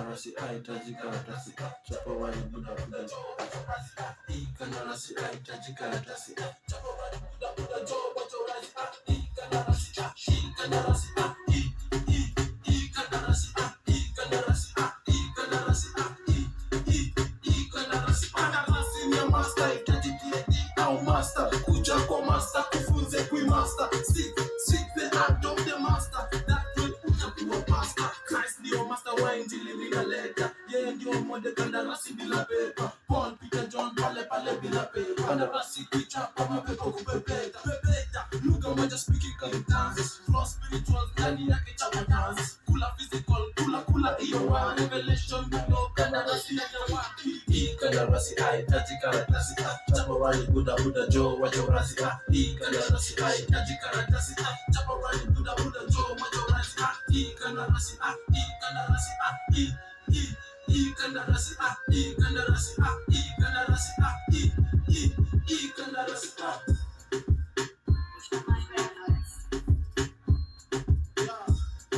kandarasi hahitaji karatasi, chapa wali buda buda. Hii kandarasi hahitaji karatasi, chapa wali buda buda jo wacho razi. Hii kandarasi hii kandarasi hii kandarasi hii kandarasi hii kandarasi hii kandarasi. Kandarasi ni master hahitaji PhD au master, kuja kwa master kufunze kui master. Seek the art of the master, that will utakuwa pastor. Christ ndio master wa injili bila leta, yeye ndio mmoja kandarasi bila pepa. Paul, Peter, John pale pale bila pepa. Kandarasi kuchapa mapepo kupepeta pepeta, lugha moja speaking in tongues, flow spiritual ndani yake chapa dance, kula physical kula hiyo wa revelation ndio kandarasi ya wapi. Hii kandarasi hahitaji karatasi, chapa wali buda buda jo wacho razi. Hii kandarasi hahitaji karatasi, chapa wali buda buda jo wacho razi. Hii kandarasi hii kandarasi hii kandarasi hii kandarasi hii kandarasi hii kandarasi.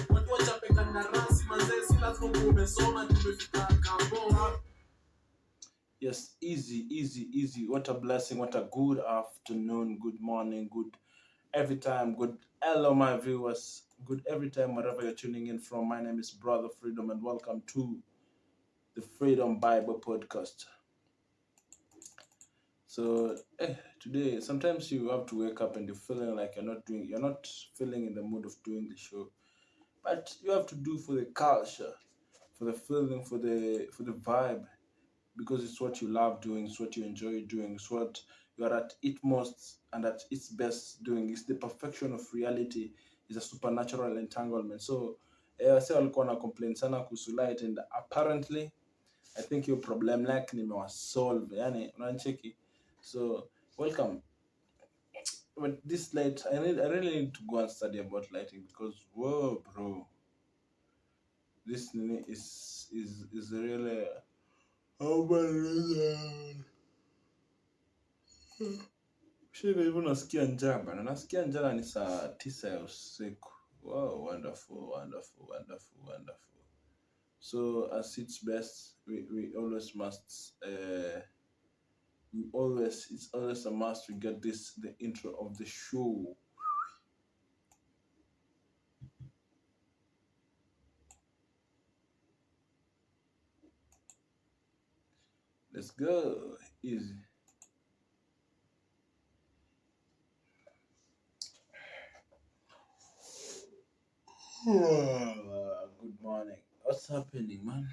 Watu wachape kandarasi mazee, lazima umesoma tumefika kambo. Yes, easy. What a blessing. What a good afternoon, good morning, good every time, good hello, my viewers. Good every time, wherever you're tuning in from. My name is Brother Freedom, and welcome to the Freedom Bible Podcast. So today, sometimes you have to wake up and you're feeling like you're not feeling in the mood of doing the show, but you have to do for the culture, for the feeling, for the vibe, because it's what you love doing, it's what you enjoy doing, it's what you are at its most and at its best doing. It's the perfection of reality, is a supernatural entanglement. So say walikuwa na complain sana kuhusu light, and apparently I think your problem like nimewasolve, yani unanicheki. So welcome. But this light, I really need to go and study about lighting, because whoa bro, this is really shida hivyo. Nasikia njaa bana, nasikia njaa ni saa 9 ya usiku. Wow, wonderful. So as it's best, we always must it's always a must to get the intro of the show. Let's go. Easy. Good morning. What's happening, man?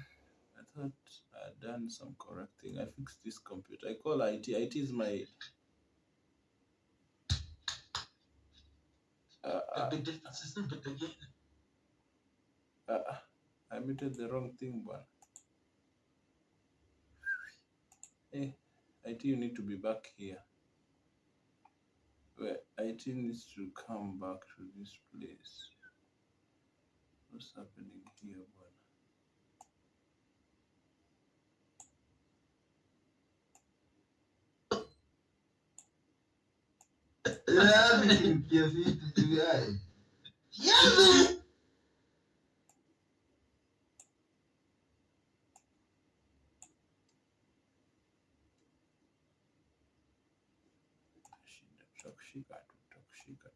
I thought I had done some correcting. I fixed this computer. I call IT. IT is my I muted the wrong thing, man. Hey, IT, you need to be back here. Where IT needs to come back to this place. What's happening here, man? Tutakushika.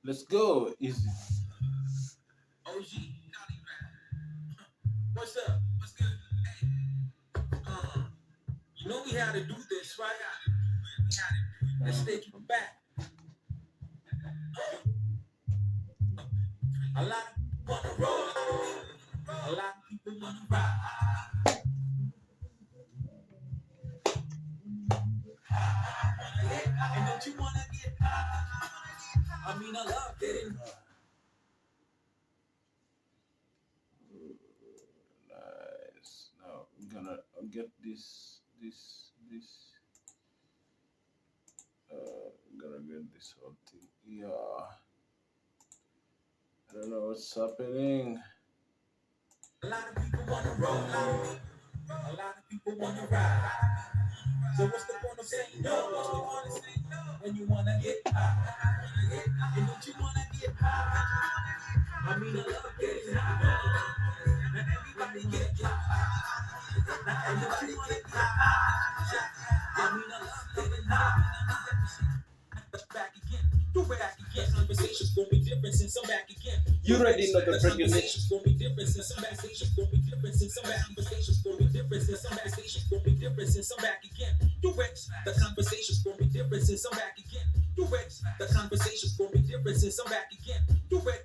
Let's go. Easy. OG, what's up? What's good? Uh, you know we had to do this, right? Let's take it back. A lot of people wanna roll. A lot of people wanna ride. And don't you wanna get high? I mean, I love getting nice. Now I'm gonna get this. I'm gonna get this whole thing. Yeah. I don't know what's happening. A lot of people wanna roll. A lot of people wanna ride. So what's the point of saying no? What's the point of saying no when you wanna get high? And don't you wanna get high? I mean, I love getting high. Now everybody get high. Now everybody get high. I mean, I love getting high. Back again, you back again. Conversations gonna be different since I'm back again. You already know the conversations gonna be different since I'm back. Conversations gonna be different since I'm back. Conversations gonna be different since I'm back. Conversations gonna be different since I'm back again. You rex. The conversations gonna be different since I'm back again. You rex. The conversations gonna be different since I'm back again. You rex.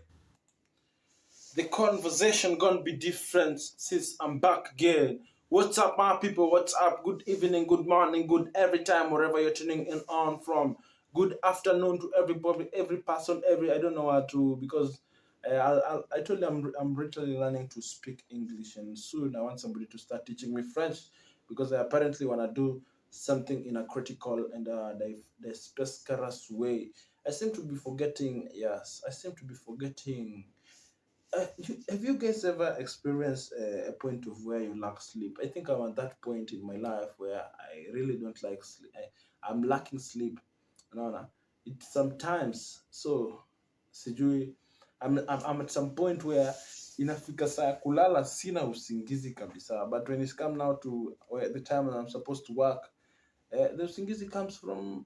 The conversation gonna be different since I'm back again. What's up, my people? What's up? Good evening, good morning, good every time, wherever you're tuning in on from. Good afternoon to everybody, every person, every I don't know how to because I told you I'm literally learning to speak English, and soon I want somebody to start teaching me French because I apparently want to do something in a critical and the pescarous way. I seem to be forgetting. Yes, I seem to be forgetting have you guys ever experienced a point of where you lack sleep? I think I'm at that point in my life where I really don't like sleep. I'm lacking sleep. No, no. It sometimes so sijui I'm at some point where inafika saa ya kulala sina usingizi kabisa. But when it's come now to where the time when I'm supposed to work, the usingizi comes from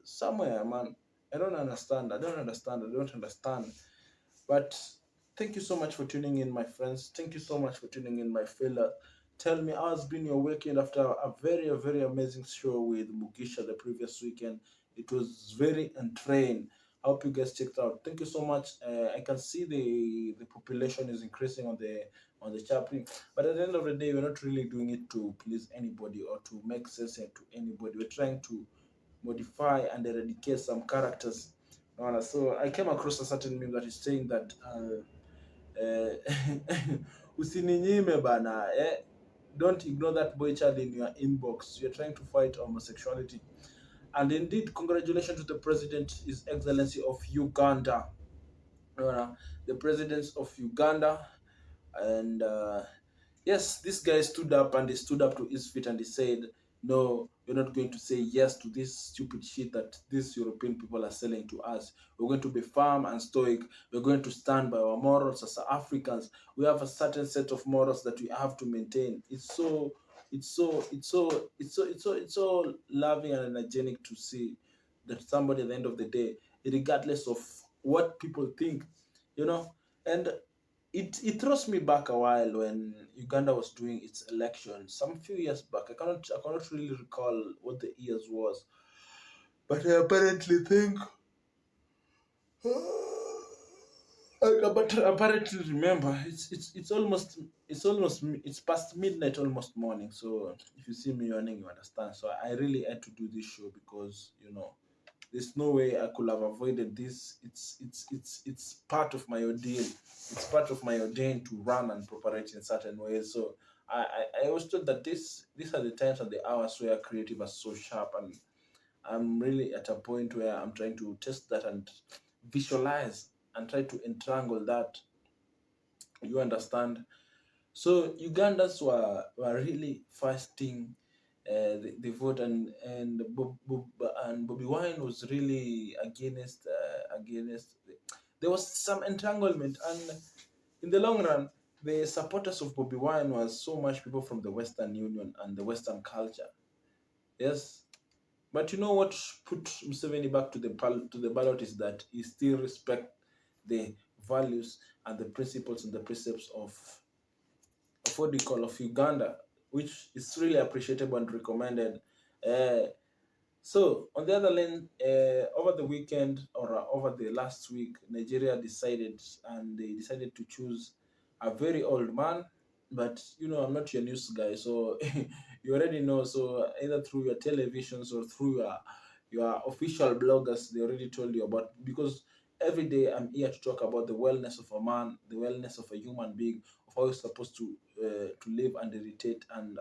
somewhere, man. I don't understand. I don't understand. I don't understand. But thank you so much for tuning in, my friends. Thank you so much for tuning in, my fella. Tell me, how has been your weekend after a very amazing show with Mugisha the previous weekend? It was very entertaining. I hope you guys checked out. Thank you so much. I can see the population is increasing on the chaplain, but at the end of the day, we're not really doing it to please anybody or to make sense to anybody. We're trying to modify and eradicate some characters. So I came across a certain meme that is saying that usininyime bana, don't ignore that boy child in your inbox. You're trying to fight homosexuality. And indeed, congratulations to the president, His Excellency of Uganda. The president of Uganda, and yes, this guy stood up and he stood up to his feet and he said, no, we're not going to say yes to this stupid shit that these European people are selling to us. We're going to be firm and stoic. We're going to stand by our morals as Africans. We have a certain set of morals that we have to maintain. It's so loving and energetic to see that somebody at the end of the day, regardless of what people think, you know, and it throws me back a while when Uganda was doing its election some few years back. I cannot really recall what the years was, but I apparently think but apparently remember it's past midnight, almost morning. So if you see me yawning, you understand. So I really had to do this show because there's no way I could have avoided this. It's part of my ordeal. It's part of my ordain to run and operate in certain ways. So I always thought that these are the times and the hours where creative are so sharp, and I'm really at a point where I'm trying to test that and visualize and try to entrangle that. You understand? So Ugandans were really fasting the vote, and Bobby Wine was really against. There was some entanglement, and in the long run, the supporters of Bobby Wine was so much people from the Western Union and the Western culture. Yes, But you know what put Museveni back to the ballot is that he still respect the values and the principles and the precepts of what do you call of Uganda, which is really appreciable and recommended. Uh, so on the other lane, over the weekend or over the last week, Nigeria decided to choose a very old man. But you know, I'm not your news guy, so you already know. So either through your televisions or through your official bloggers, they already told you about, because every day I'm here to talk about the wellness of a man, the wellness of a human being, of how he's supposed to live and irritate and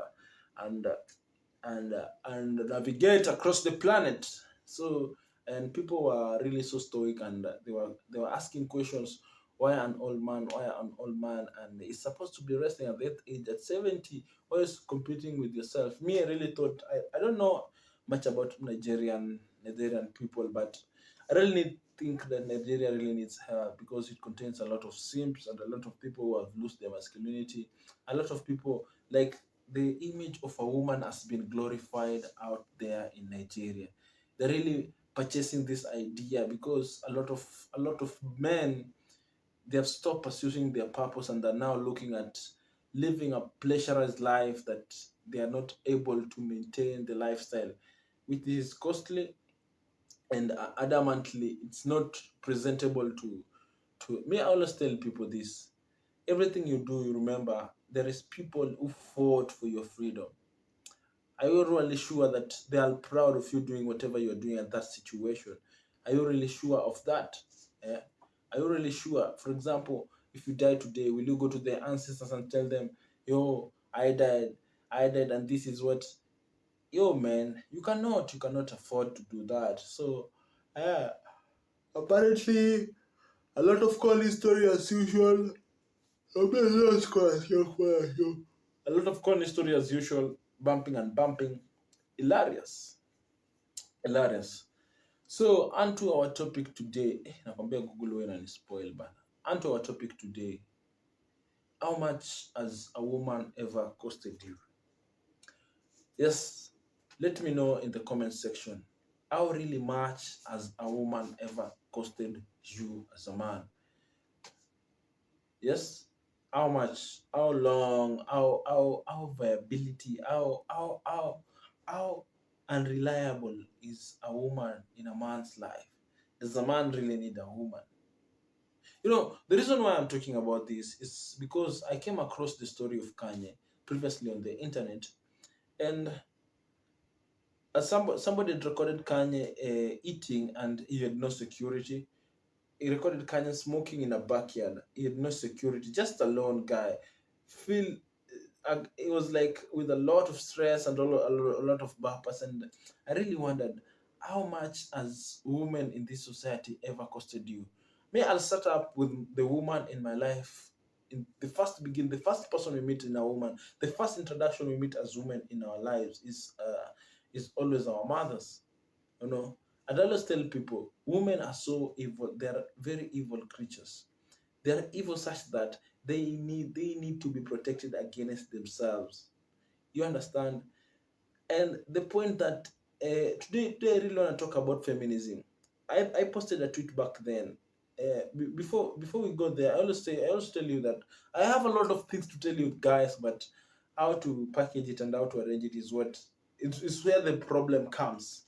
and navigate across the planet. So, and people were really so stoic, and they were asking questions. Why an old man? Why an old man? And he's supposed to be resting at that age, at 70. Why is competing with yourself? Me, I really thought I don't know much about Nigerian people, but I really think that Nigeria really needs help because it contains a lot of simps and a lot of people who have lost their masculinity. A lot of people like the image of a woman has been glorified out there in Nigeria. They're really purchasing this idea because a lot of men, they have stopped pursuing their purpose and are now looking at living a pleasurized life that they are not able to maintain the lifestyle, which is costly and adamantly it's not presentable to me. I always tell people this: everything you do, you remember there is people who fought for your freedom. Are you really sure that they are proud of you doing whatever you're doing at that situation? Are you really sure of that? Eh? Are you really sure? For example, if you die today, will you go to their ancestors and tell them, yo, I died, and this is what, yo, man, you cannot afford to do that. So, uh, apparently, a lot of call history as usual. A lot of corny story as usual, bumping and bumping. Hilarious. Hilarious. So, onto our topic today. Nakwambia Google wewe and spoil bana. Onto our topic today. How much has a woman ever costed you? Yes, let me know in the comment section. How really much has a woman ever costed you as a man? Yes, how much, how long, how viability, how unreliable is a woman in a man's life? Does a man really need a woman? You know, the reason why I'm talking about this is because I came across the story of Kanye previously on the internet, and somebody had recorded Kanye eating, and he had no security. He recorded Kanye smoking in a backyard. He had no security, just a lone guy. Feel it was like with a lot of stress and a lot of purpose. And I really wondered, how much has women in this society ever costed you? Me, I'll start up with the woman in my life. In the first person we meet in a woman, the first introduction we meet as women in our lives is always our mothers. You know, and I always tell people, women are so evil. They are very evil creatures. They are evil such that they need to be protected against themselves. You understand? And the point that today I really want to talk about feminism. I posted a tweet back then. Before we go there, I always tell you that I have a lot of things to tell you guys, but how to package it and how to arrange it is what it's where the problem comes.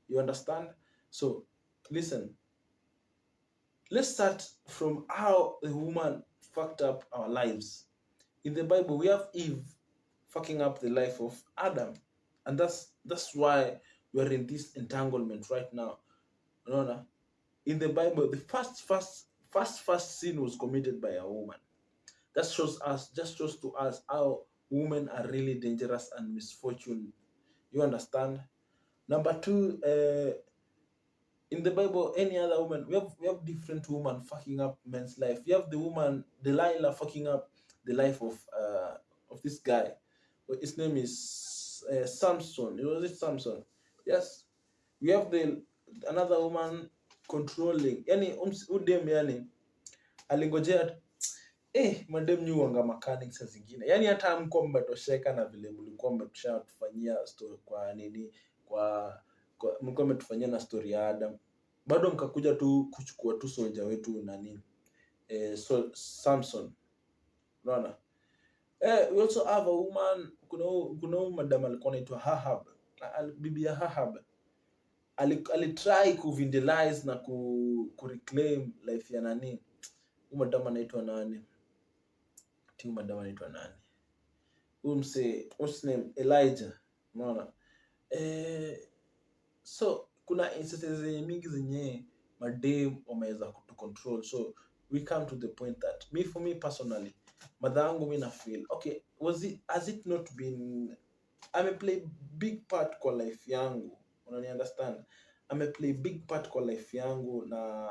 You understand? So listen, let's start from how a woman fucked up our lives. In the Bible, we have Eve fucking up the life of Adam, and that's why we're in this entanglement right now. No, no. In the Bible, the first sin was committed by a woman. That shows to us how women are really dangerous and misfortune. You understand? Number two, in the Bible, any other woman, we have different women fucking up men's life. We have the woman Delilah fucking up the life of this guy. His name is Samson. It was it Samson? Yes. We have the another woman controlling. Yani udem yani alingojea madem nyu wanga mechanics saa zingine. Yani hata hamkuwa mmetosheka na vile mlikuwa mmetufanyia story kwa nini kwa mlikuwa mmetufanyia na story ya Adam, bado mkakuja tu kuchukua tu soldier wetu nani, Samson. Unaona? We also have a woman, kuna madam alikuwa anaitwa Ahab, bibi ya Ahab. Alitry kuvindelize na reclaim life ya nani. Huyu madam anaitwa nani? What's name? Elijah. Unaona? So kuna instances mingi zenye madem wameweza kutu control. So we come to the point that for me personally, madhangu mimi na feel okay, has it not been, play big part kwa life yangu, unani understand? Play big part kwa life yangu, na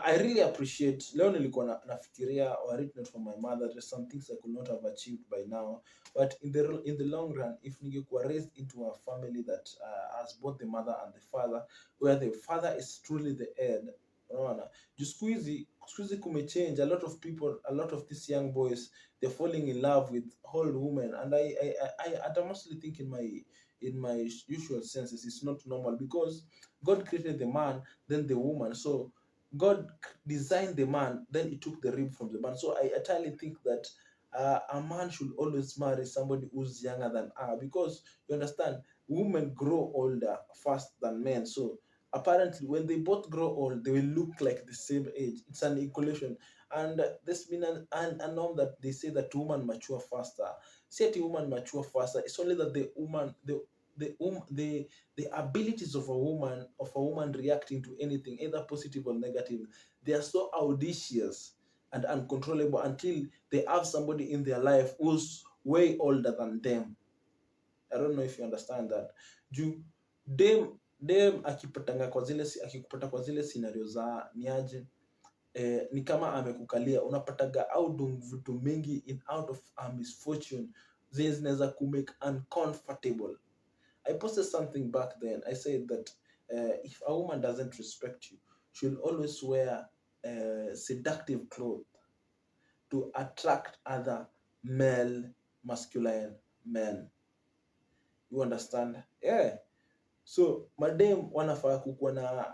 I really appreciate. Leo nilikuwa nafikiria, were it not for my mother, there's some things I could not have achieved by now. But in the long run, if ningekuwa raised into a family that has both the mother and the father, where the father is truly the head, unaona, siku hizi kumechange. A lot of people, a lot of these young boys, they're falling in love with old women, and I mostly think in my usual senses it's not normal, because God created the man, then the woman. So God designed the man, then he took the rib from the man. So I entirely think that a man should always marry somebody who's younger than her, because you understand, women grow older fast than men. So apparently when they both grow old, they will look like the same age. It's an equation. And there's been a norm that they say that women mature faster. Say the woman mature faster, it's only that the abilities of a woman reacting to anything, either positive or negative, they are so audacious and uncontrollable until they have somebody in their life who's way older than them. I don't know if you understand that. Dem akipata kwa zile scenario za niaje, ni kama amekukalia, unapataga out vitu mingi out of a misfortune zinaweza kumake uncomfortable. I posted something back then. I said that if a woman doesn't respect you, she'll always wear seductive clothes to attract other male, masculine men. You understand? Yeah. So madem wanafaa kukuwa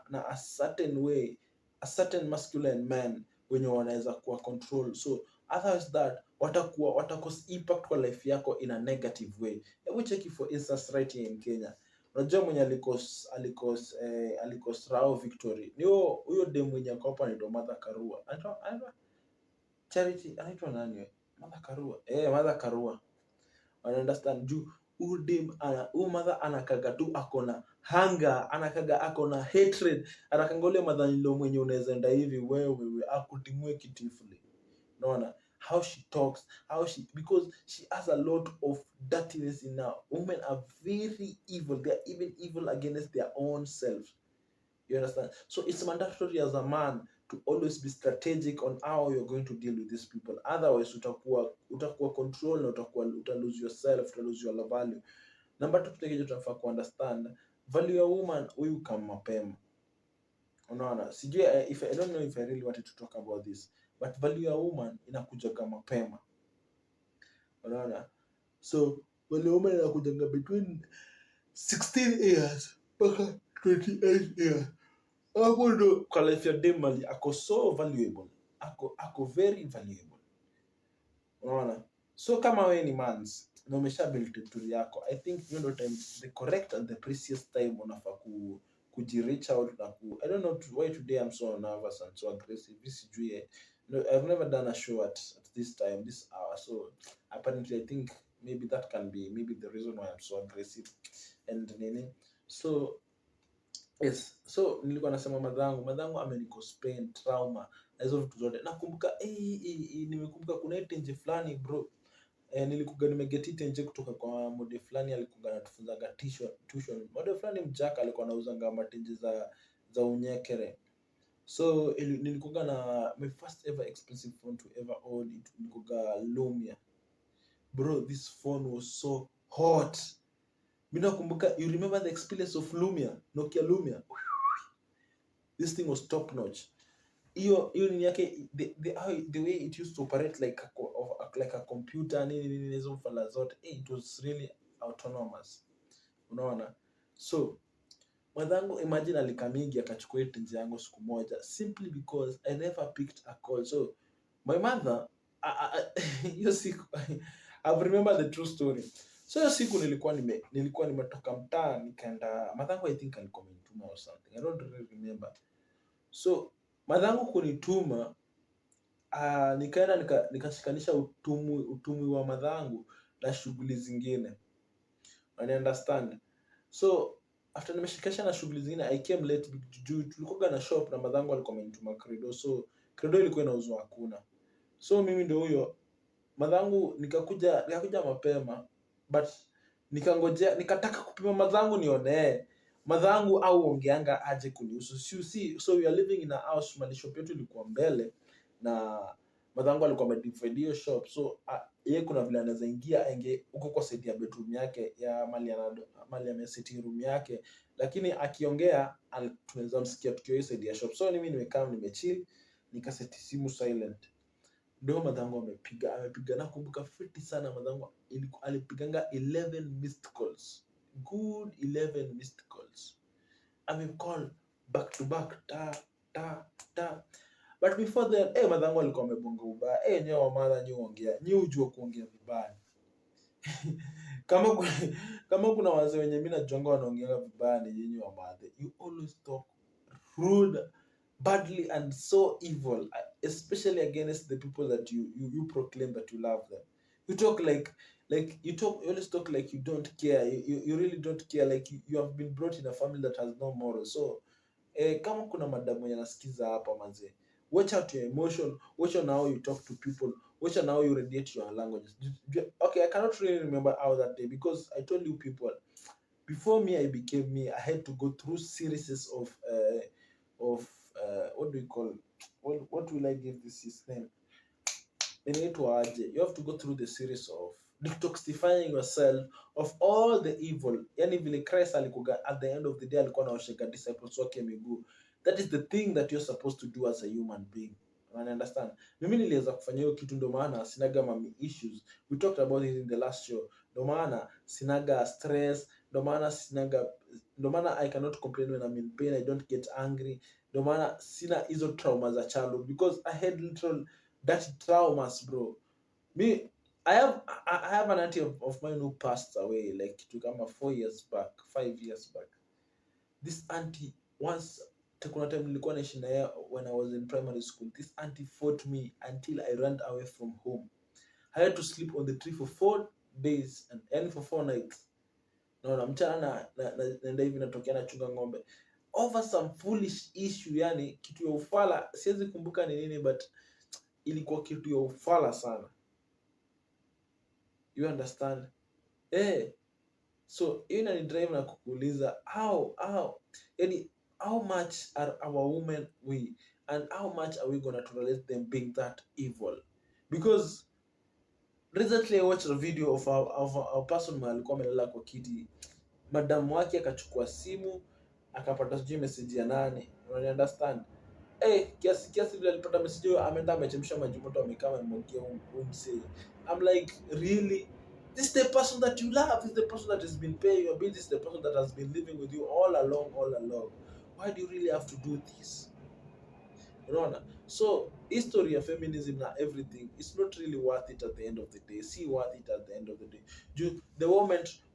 na a certain way, a certain masculine men wenye wanaweza kuwa control. So otherwise that watakuwa impact kwa life yako in a negative way. Hebu check for instance right here in Kenya. Unajua mwenye alikos Rao Victory. Ni huyo dem mwenye ako hapa anaitwa Martha Karua. Anaitwa Charity, anaitwa nani? Martha Karua. Martha Karua. I understand you. Huyu mother anakaga tu akona hunger, anakaga akona hatred, anakanga ule mother nilo mwenye unaweza enda hivi wewe akutimue kitifuli. Unaona how she talks, because she has a lot of dirtiness in her. Women are very evil. They are even evil against their own selves. You understand? So it's mandatory as a man to always be strategic on how you're going to deal with these people. Otherwise utakuwa control na uta lose yourself, uta lose your value. Number 2, tutekeje tunafaa ku understand value ya woman huyu kama mapema. Unaona? Sijui I don't know if I really wanted to talk about this, but value ya woman inakuja kama mapema. Unaona? So value ya woman inakuja between 16 years mpaka 28 years. Hapo ndo kwa life ya dem ako so valuable, ako very valuable. Unaona? So kama wewe ni mans na umesha build territory yako, I think you know time, the correct and the precious time unafaa reach out na I don't know why today I'm so nervous and so aggressive. This sijui, I've never done a show at this time, this hour. So apparently I think maybe that can be the reason why I'm so aggressive and nini. So yes, so nilikuwa nasema madhangu amenicause pain, trauma na hizo vitu zote. Nakumbuka nimekumbuka kuna tenje fulani bro. Nilikuwa nimegeti tenje kutoka kwa mode fulani, alikuwa anatufunzaga tuition. Mode fulani mjaka alikuwa anauzanga matenje za unyekere. So nilikuwa na my first ever expensive phone to ever own it, nilikuwa Lumia. Bro, this phone was so hot. Mimi nakumbuka, you remember the experience of Lumia, Nokia Lumia? This thing was top notch. Hiyo ni yake, the way it used to operate like a computer, nini hizo mfala zote, it was really autonomous. Unaona? So Madhangu imagine alikamigi akachukua hii tenzi yangu siku moja simply because I never picked a call. So my mother hiyo siku I've remembered the true story. So hiyo siku nilikuwa nimetoka mtaa nikaenda, madhangu I think alikuwa amenituma or something, I don't really remember. So madhangu kunituma, nikaenda nikashikanisha utumwi wa madhangu na shughuli zingine, I understand. So after nimeshikanisha na shughuli zingine I came late juu tulikuwa na shop na madhangu alikuwa amenituma credo, so credo ilikuwa inauzwa hakuna. So mimi ndio huyo madhangu nikakuja mapema, but nikangojea, nikataka kupima madhangu nione madhangu au ongeanga aje kunihusu. So we are living in a house, mali shop yetu ilikuwa mbele na madhangu alikuwa amedivide hiyo shop. So yeye kuna vile anaweza ingia aingie huko kwa side ya bedroom yake ya mali ya sitting room yake, lakini akiongea tunaweza msikia tukiwa hiyo side ya shop. So mimi nimekaa nimechill, nikaseti simu silent. Ndio madhangu amepiga nakumbuka fiti sana. Madhangu alipiganga 11 missed calls, good 11 missed calls. Amecall back to back ta. But before then madhangu alikuwa amebonga ubaya. Nyewe mara ongea, nyewe ujue kuongea vibaya. Kama kuna wazee wenye mimi najuanga wanaongea vibaya ni nyinyi wa madhe. You always talk rude, badly and so evil, especially against the people that you proclaim that you love them. You talk you always talk like you don't care. You really don't care, like you have been brought in a family that has no morals. So kama kuna madamu mwenye nasikiza hapa manze, watch out your emotion, watch on how you talk to people, watch on how you radiate your languages. Okay, I cannot really remember how that day, because I told you people, before me I became me, I had to go through series of what do we call, what will I give this his name, you have to go through the series of detoxifying yourself of all the evil. Yani vile Christ alikuwa at the end of the day alikuwa anaoshika disciples wake miguu. That is the thing that you're supposed to do as a human being. You understand? Mimi niliweza kufanya hiyo kitu, ndio maana sinaga mami issues. We talked about it in the last show. Ndio maana sinaga stress, ndio maana I cannot complain when I'm in pain, I don't get angry. Ndio maana sina hizo trauma za childhood, because I had literal that traumas, bro. Me, I have an auntie of mine who passed away like to come 5 years back. This auntie, once kuna time nilikuwa naishi na yeye when I was in primary school, this auntie fought me until I ran away from home. I had to sleep on the tree for 4 days and for 4 nights. Naona mchana naenda hivi natokea na chunga ng'ombe over some foolish issue, yani kitu ya ufala, siwezi kumbuka ni nini, but ilikuwa kitu ya ufala sana. You understand? So hiyo inani drive na kukuuliza how much are our women we, and how much are we gonna tolerate them being that evil? Because recently I watched a video of a person alikuwa amelala kwa kiti, madamu wake akachukua simu akapata sijui message ya nani, you understand? Kiasi vile alipata message hiyo, ameenda amechemsha maji moto amekaa amemwagia umse. I'm like, really? This is the person that you love, this is the person that has been paying your bills, this is the person that has been living with you all along. Why do you really have to do this? Unaona? So history of feminism na everything, it's not really worth it at the end of the day. See worth it at the end of the day. The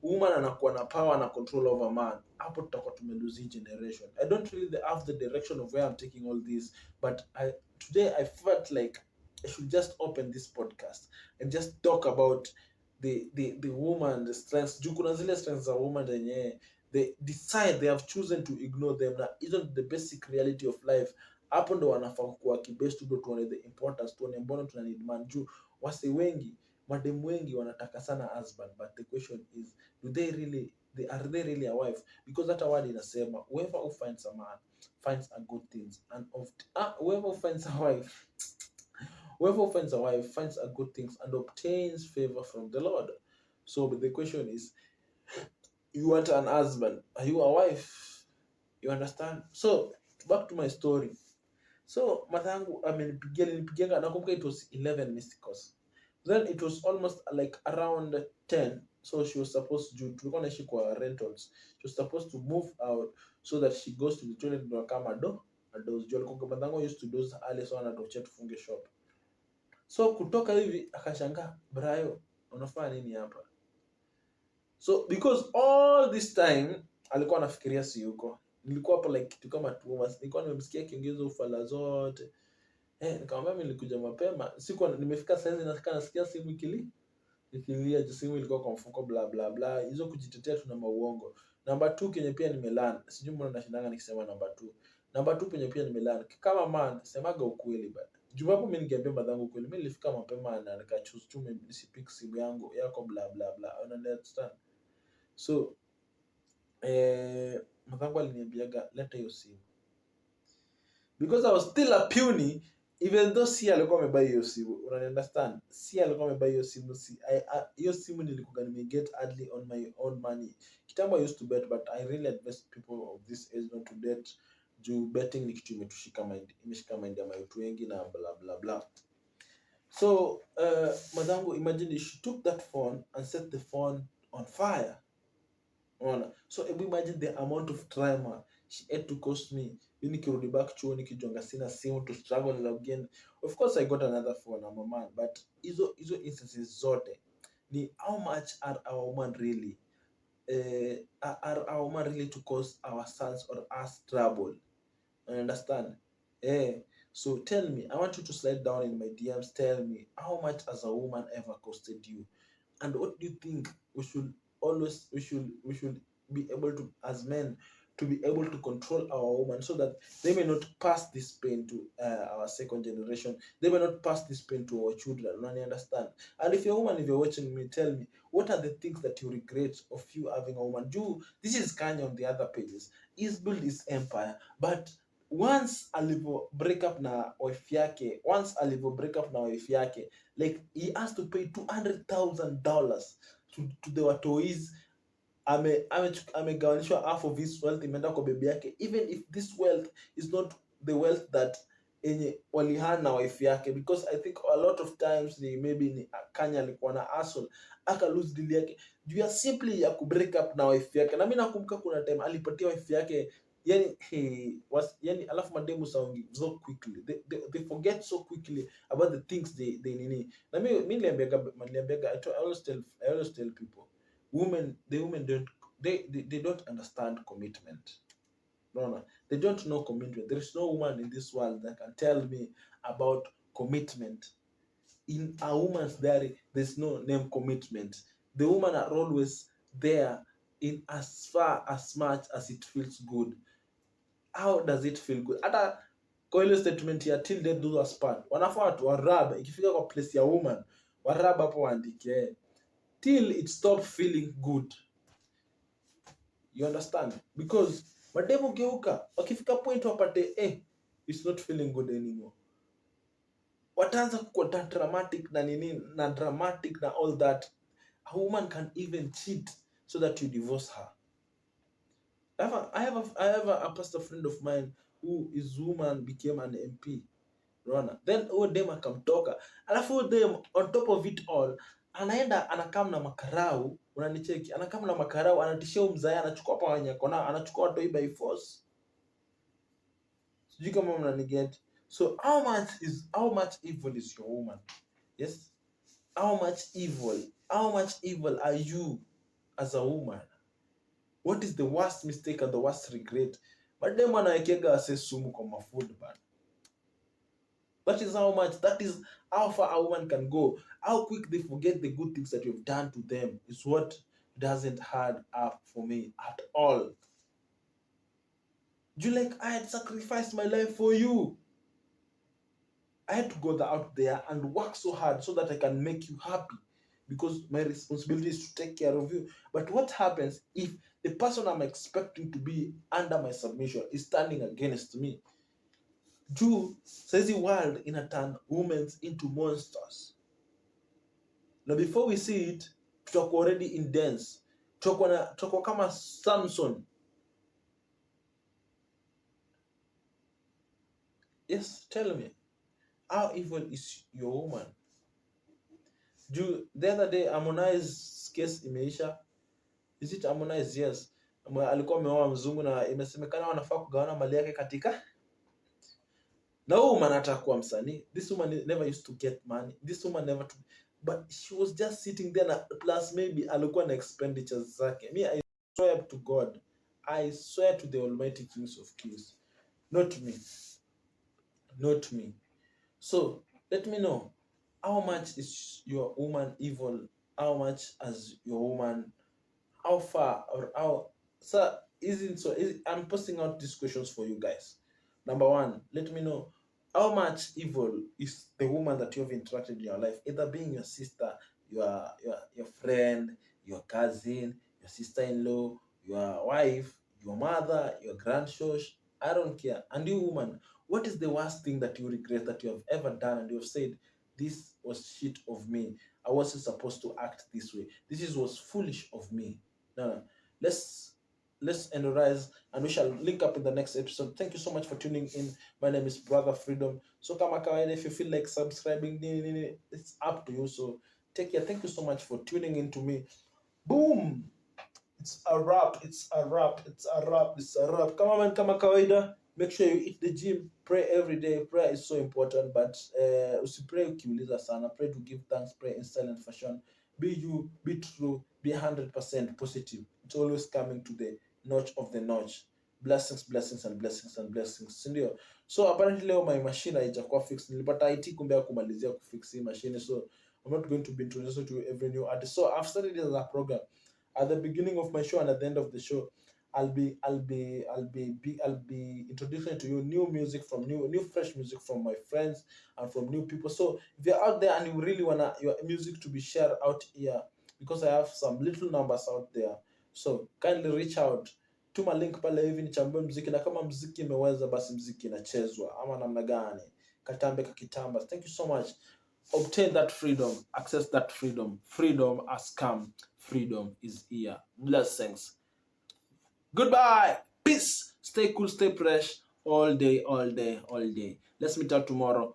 woman anakuwa na power na control over man, hapo tutakuwa tumelose generation. I don't really have the direction of where I'm taking all this, but today I felt like I should just open this podcast and just talk about the woman, the strengths. Juu kuna zile strengths za woman zenye they decide they have chosen to ignore them, na isn't the basic reality of life. Hapo ndo wanafaa kuwa kibest, ndo tuone the importance, tuone mbona tuna need man. Juu wase wengi, madem wengi wanataka sana husband, but the question is, are they really a wife? Because that word inasema whoever who finds a man finds a good things, and whoever finds a wife finds a good things and obtains favor from the Lord. So but the question is, you want an husband, are you a wife? You understand? So back to my story. So mathangu amenipigia nakumbuka it was 11 missed calls. Then it was almost like around 10 So she was supposed to, tulikuwa naishi kwa rentals, she was supposed to move out so that she goes to the toilet ndo kama adoze. Juu alikuwa madhango used to doze early, so anatoche tufunge shop. So kutoka hivi akashangaa, Brayo unafanya nini hapa? So because all this time alikuwa anafikiria si yuko, nilikuwa hapo like kitu kama 2 months, nilikuwa nimemsikia akiongeza ufala zote. Nikamwambia mimi nilikuja mapema, sikuwa nimefika saizi nasikia simu ikilia, simu ilikuwa kwa mfuko bla bla bla, hizo kujitetea tuna mauongo. Number 2 kenye pia nimelan, sijui mbona nashindanga nikisema number 2. Number 2 penye pia nimelan, kama man semaga ukweli bana. Juu hapo mimi ningeambia madhangu ukweli, mimi nilifika mapema na nikachoose tu nisipik simu yangu yako bla bla bla, understand? So madhangu aliniambiaga leta hiyo simu, because I was still a puny, even though si alikuwa amebuy hiyo simu, understand? Si alikuwa amebuy hiyo simu, hiyo simu nilikuwa nimeget early on my own money. Kitambo I used to bet, but I really advise people of this age not to bet. Juu betting ni kitu imeshika mind ya watu wengi na bla bla bla. So madhangu, imagine she took that phone and set the phone on fire. So imagine the amount of trauma she had to cost me. Nikirudi back chuo nikijonga sina simu, to struggle again. Of course I got another phone, I'm a man, but hizo instances zote ni how much are our women really to cause our sons or us trouble. Understand? So tell me, I want you to slide down in my DMs, tell me how much has a woman ever costed you, and what do you think we should be able to, as men, to be able to control our women so that they may not pass this pain to our second generation, they may not pass this pain to our children. You understand? And if you're a woman, if you're watching me, tell me what are the things that you regret of you having a woman. This is Kanye on the other pages. He's built his empire, but once alivo break up na wife yake, like he has to pay $200,000 to the watois. Amegawanishwa half of his wealth imeenda kwa baby yake, even if this wealth is not the wealth that enye walihana na wife yake, because I think a lot of times maybe Kanye alikuwa na hustle aka lose deal yake juu ya simply ya kubreak up na wife yake. Na mimi nakumbuka kuna time alipatia wife yake, yani alafu mademu sound so quickly, they forget so quickly about the things they nini. Na mimi niliambiaga I always tell people, the women don't understand commitment. No, they don't know commitment. There is no woman in this world that can tell me about commitment. In a woman's diary, there's no name commitment. The women are always there in as far as much as it feels good. How does it feel good? Hata kwa ile statement ya till death do us part, wanafaa watu warab, ikifika kwa place ya woman warab hapo waandike till it stop feeling good. You understand? Because mademu geuka, wakifika point wapate it's not feeling good anymore, wataanza kuwa dramatic na nini na dramatic na all that. A woman can even cheat so that you divorce her. I have a pastor friend of mine who his woman became an MP. Then dem akamtoka, alafu dem on top of it all anaenda anakam na makarau, unanicheki, anakam na makarau, anatishia mzaya, anachukua hapa wenye kona, anachukua toi by force. Sijui kama mnaniget. So how much evil is your woman? Yes, how much evil are you as a woman? What is the worst mistake and the worst regret? Madem anaekega ase sumu kwa mafood bana. That is how far a woman can go. How quick they forget the good things that you've done to them is what doesn't add up for me at all. Like, I had sacrificed my life for you. I had to go out there and work so hard so that I can make you happy, because my responsibility is to take care of you. But what happens if the person I'm expecting to be under my submission is standing against me? Says the world in a turn women into monsters. Now before we see it, tutakuwa already in dance. Tutakuwa kama Samson. Yes, tell me, how evil is your woman? The other day Harmonize case imeisha. Is it Harmonize? Yes. Alikuwa ameoa mzungu na imesemekana wanafaa kugawana mali yake katika. Na huyu woman atakuwa msanii. This woman never used to get money. This woman never to, but she was just sitting there na plus maybe alikuwa na expenditures zake. Me, I swear to God. I swear to the almighty kings of kings. Not me. Not me. So, let me know, how much is your woman evil? How much as your woman, how far or how, so isn't so I'm posting out these questions for you guys. Number one, let me know, how much evil is the woman that you have interacted in your life, either being your sister, your friend, your cousin, your sister-in-law, your wife, your mother, your grandchurch. I don't care. And you, woman, what is the worst thing that you regret that you have ever done and you have said, this was shit of me, I wasn't supposed to act this way, was foolish of me? No. Let's analyze, and we shall link up in the next episode. Thank you so much for tuning in. My name is Brother Freedom. So kama kawaida, if you feel like subscribing, it's up to you. So take care. Thank you so much for tuning in to me. Boom! It's a wrap. It's a wrap. It's a wrap. It's a wrap. Come on, man. Kama kawaida. Make sure you eat the gym. Pray every day. Prayer is so important. But usipray ukiuliza sana. Pray to give thanks. Pray in silent fashion. Be you. Be true. Be 100% positive. It's always coming to the notch of the notch. Blessings, blessings, and blessings, and blessings. Sindio? So apparently leo my machine haijakuwa fixed. Nilipata IT kumbe ya kumalizia kufix hii machine. So I'm not going to be introducing to you every new artist. So I've started it as a program. At the beginning of my show and at the end of the show, I'll be introducing to you new music from new fresh music from my friends and from new people. So if you're out there and you really wanna your music to be shared out here, because I have some little numbers out there, so kindly reach out. Tuma link pale hivi nichambue muziki, na kama muziki imeweza basi muziki inachezwa ama namna gani, katambe kakitamba. Thank you so much. Obtain that freedom, access that freedom. Freedom has come. Freedom is here. Blessings. Goodbye. Peace. Stay cool, stay fresh. All day, all day, all day. Let's meet up tomorrow.